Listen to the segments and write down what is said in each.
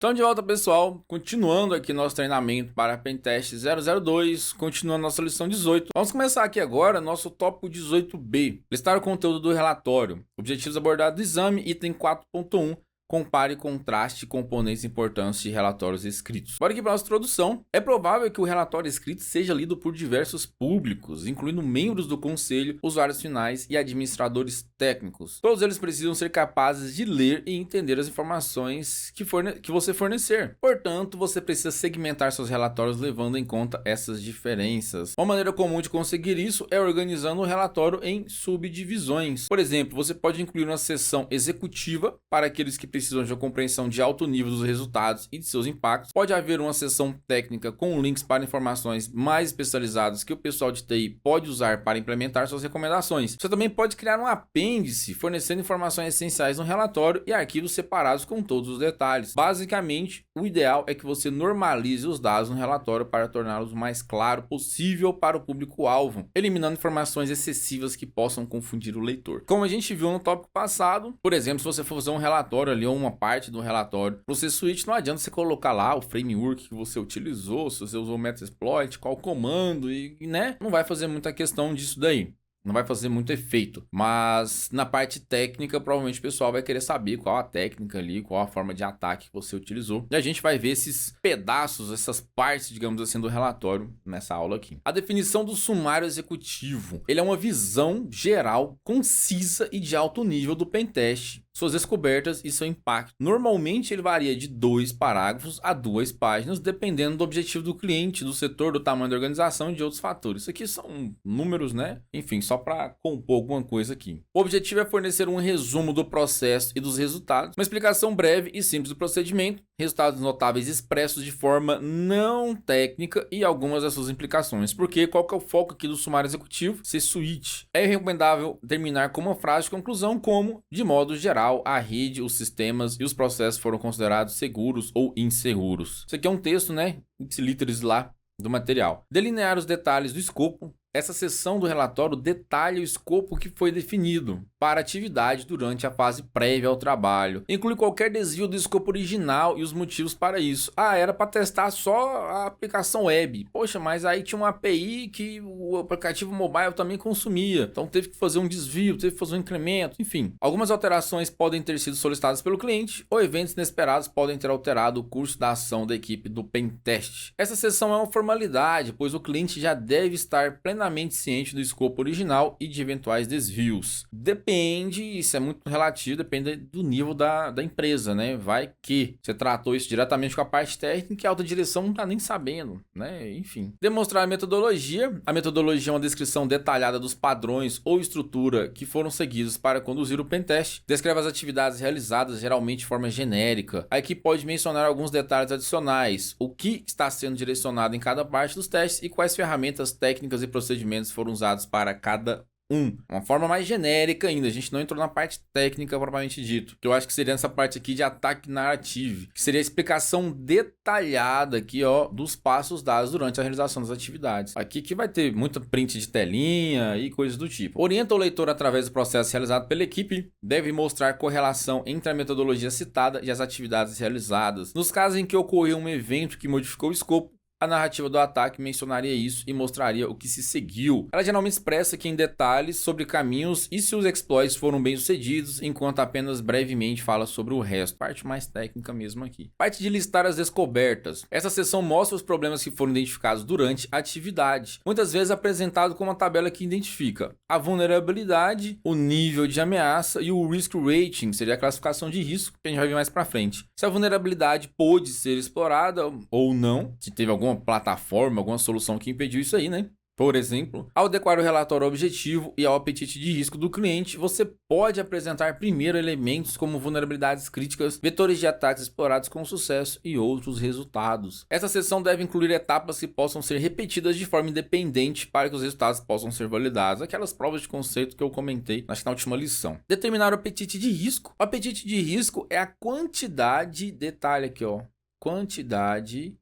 Então, de volta, pessoal, continuando aqui nosso treinamento para Pentest 002, continuando nossa lição 18. Vamos começar aqui agora nosso tópico 18B, listar o conteúdo do relatório, objetivos abordados do exame, item 4.1, compare e contraste componentes importantes de relatórios escritos. Bora aqui para a nossa introdução. É provável que o relatório escrito seja lido por diversos públicos, incluindo membros do conselho, usuários finais e administradores técnicos. Todos eles precisam ser capazes de ler e entender as informações que você fornecer. Portanto, você precisa segmentar seus relatórios levando em conta essas diferenças. Uma maneira comum de conseguir isso é organizando o relatório em subdivisões. Por exemplo, você pode incluir uma seção executiva para aqueles que precisam de uma compreensão de alto nível dos resultados e de seus impactos. Pode haver uma seção técnica com links para informações mais especializadas que o pessoal de TI pode usar para implementar suas recomendações. Você também pode criar um apêndice fornecendo informações essenciais no relatório e arquivos separados com todos os detalhes. Basicamente, o ideal é que você normalize os dados no relatório para torná-los o mais claro possível para o público-alvo, eliminando informações excessivas que possam confundir o leitor. Como a gente viu no tópico passado, por exemplo, se você for fazer um relatório ali, uma parte do relatório pro C-Suite, não adianta você colocar lá o framework que você utilizou, se você usou o Metasploit, qual comando né? Não vai fazer muita questão disso daí. Não vai fazer muito efeito, mas na parte técnica, provavelmente o pessoal vai querer saber qual a técnica ali, qual a forma de ataque que você utilizou. E a gente vai ver esses pedaços, essas partes, digamos assim, do relatório nessa aula aqui. A definição do sumário executivo. Ele é uma visão geral, concisa e de alto nível do pentest, suas descobertas e seu impacto. Normalmente ele varia de 2 parágrafos a 2 páginas, dependendo do objetivo do cliente, do setor, do tamanho da organização e de outros fatores. Isso aqui são números, né? Enfim, só para compor alguma coisa aqui. O objetivo é fornecer um resumo do processo e dos resultados, uma explicação breve e simples do procedimento, resultados notáveis expressos de forma não técnica e algumas das suas implicações. Porque qual que é o foco aqui do sumário executivo? C-Suite. É recomendável terminar com uma frase de conclusão como, de modo geral, a rede, os sistemas e os processos foram considerados seguros ou inseguros. Isso aqui é um texto, né? Ipsiliteris lá do material. Delinear os detalhes do escopo. Essa seção do relatório detalha o escopo que foi definido para a atividade durante a fase prévia ao trabalho. Inclui qualquer desvio do escopo original e os motivos para isso. Era para testar só a aplicação web. Poxa, mas aí tinha uma API que o aplicativo mobile também consumia. Então teve que fazer um desvio, teve que fazer um incremento, enfim. Algumas alterações podem ter sido solicitadas pelo cliente ou eventos inesperados podem ter alterado o curso da ação da equipe do pentest. Essa seção é uma formalidade, pois o cliente já deve estar plenamente ciente do escopo original e de eventuais desvios. Depende, isso é muito relativo, depende do nível da empresa, né? Vai que você tratou isso diretamente com a parte técnica e a alta direção não tá nem sabendo, né? Enfim. Demonstrar a metodologia. A metodologia é uma descrição detalhada dos padrões ou estrutura que foram seguidos para conduzir o pentest. Descreve as atividades realizadas, geralmente de forma genérica. A equipe pode mencionar alguns detalhes adicionais, o que está sendo direcionado em cada parte dos testes e quais ferramentas técnicas e procedimentos foram usados para cada um. Uma forma mais genérica ainda, a gente não entrou na parte técnica propriamente dito, que eu acho que seria essa parte aqui de ataque narrativo, que seria a explicação detalhada aqui, ó, dos passos dados durante a realização das atividades. Aqui que vai ter muita print de telinha e coisas do tipo. Orienta o leitor através do processo realizado pela equipe, deve mostrar correlação entre a metodologia citada e as atividades realizadas. Nos casos em que ocorreu um evento que modificou o escopo, a narrativa do ataque mencionaria isso e mostraria o que se seguiu. Ela geralmente expressa aqui em detalhes sobre caminhos e se os exploits foram bem sucedidos, enquanto apenas brevemente fala sobre o resto. Parte mais técnica mesmo aqui. Parte de listar as descobertas. Essa seção mostra os problemas que foram identificados durante a atividade, muitas vezes apresentado como uma tabela que identifica a vulnerabilidade, o nível de ameaça e o risk rating, seria a classificação de risco, que a gente vai ver mais pra frente. Se a vulnerabilidade pôde ser explorada ou não, se teve alguma plataforma, alguma solução que impediu isso aí, né? Por exemplo, ao adequar o relatório ao objetivo e ao apetite de risco do cliente, você pode apresentar primeiro elementos como vulnerabilidades críticas, vetores de ataques explorados com sucesso e outros resultados. Essa seção deve incluir etapas que possam ser repetidas de forma independente para que os resultados possam ser validados. Aquelas provas de conceito que eu comentei na última lição. Determinar o apetite de risco. O apetite de risco é a quantidade, detalhe aqui, ó, quantidade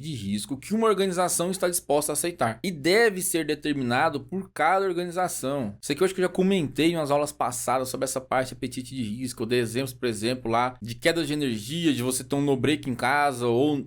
de risco que uma organização está disposta a aceitar e deve ser determinado por cada organização. Isso aqui eu acho que eu já comentei em umas aulas passadas sobre essa parte de apetite de risco. Eu dei exemplos, por exemplo, lá de queda de energia, de você ter um no-break em casa ou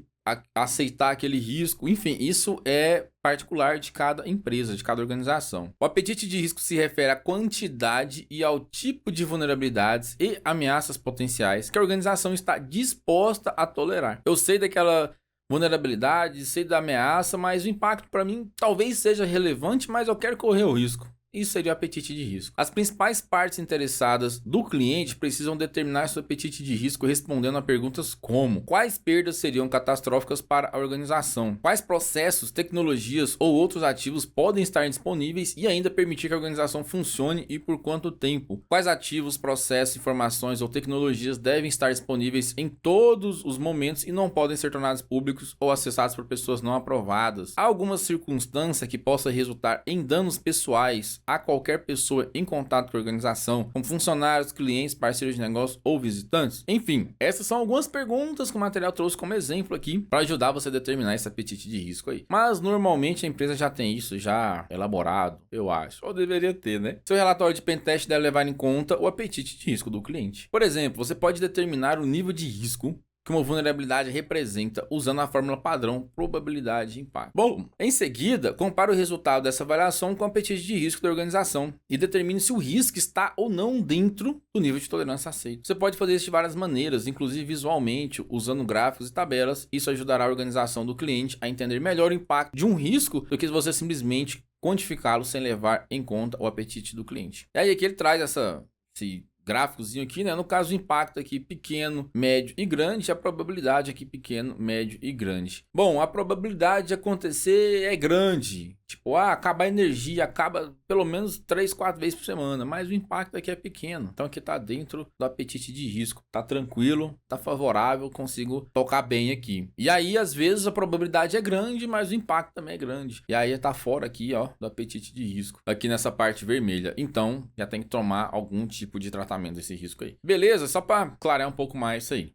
aceitar aquele risco. Enfim, isso é particular de cada empresa, de cada organização. O apetite de risco se refere à quantidade e ao tipo de vulnerabilidades e ameaças potenciais que a organização está disposta a tolerar. Eu sei daquela vulnerabilidade, sei da ameaça, mas o impacto para mim talvez seja relevante, mas eu quero correr o risco. Isso seria o apetite de risco. As principais partes interessadas do cliente precisam determinar seu apetite de risco respondendo a perguntas como: quais perdas seriam catastróficas para a organização? Quais processos, tecnologias ou outros ativos podem estar disponíveis e ainda permitir que a organização funcione e por quanto tempo? Quais ativos, processos, informações ou tecnologias devem estar disponíveis em todos os momentos e não podem ser tornados públicos ou acessados por pessoas não aprovadas? Há alguma circunstância que possa resultar em danos pessoais a qualquer pessoa em contato com a organização, como funcionários, clientes, parceiros de negócio ou visitantes? Enfim, essas são algumas perguntas que o material trouxe como exemplo aqui para ajudar você a determinar esse apetite de risco aí. Mas normalmente a empresa já tem isso já elaborado, eu acho, ou deveria ter, né? Seu relatório de pentest deve levar em conta o apetite de risco do cliente. Por exemplo, você pode determinar o nível de risco que uma vulnerabilidade representa usando a fórmula padrão probabilidade de impacto. Bom, em seguida, compare o resultado dessa avaliação com o apetite de risco da organização e determine se o risco está ou não dentro do nível de tolerância aceito. Você pode fazer isso de várias maneiras, inclusive visualmente, usando gráficos e tabelas. Isso ajudará a organização do cliente a entender melhor o impacto de um risco do que se você simplesmente quantificá-lo sem levar em conta o apetite do cliente. E aí aqui ele traz esse gráficozinho aqui, né? No caso, o impacto aqui pequeno, médio e grande, a probabilidade aqui pequeno, médio e grande. Bom, a probabilidade de acontecer é grande. Tipo, acaba a energia, acaba pelo menos 3, 4 vezes por semana, mas o impacto aqui é pequeno. Então aqui tá dentro do apetite de risco. Tá tranquilo, tá favorável, consigo tocar bem aqui. E aí, às vezes, a probabilidade é grande, mas o impacto também é grande. E aí tá fora aqui, ó, do apetite de risco. Aqui nessa parte vermelha. Então, já tem que tomar algum tipo de tratamento desse risco aí. Beleza? Só para clarear um pouco mais isso aí.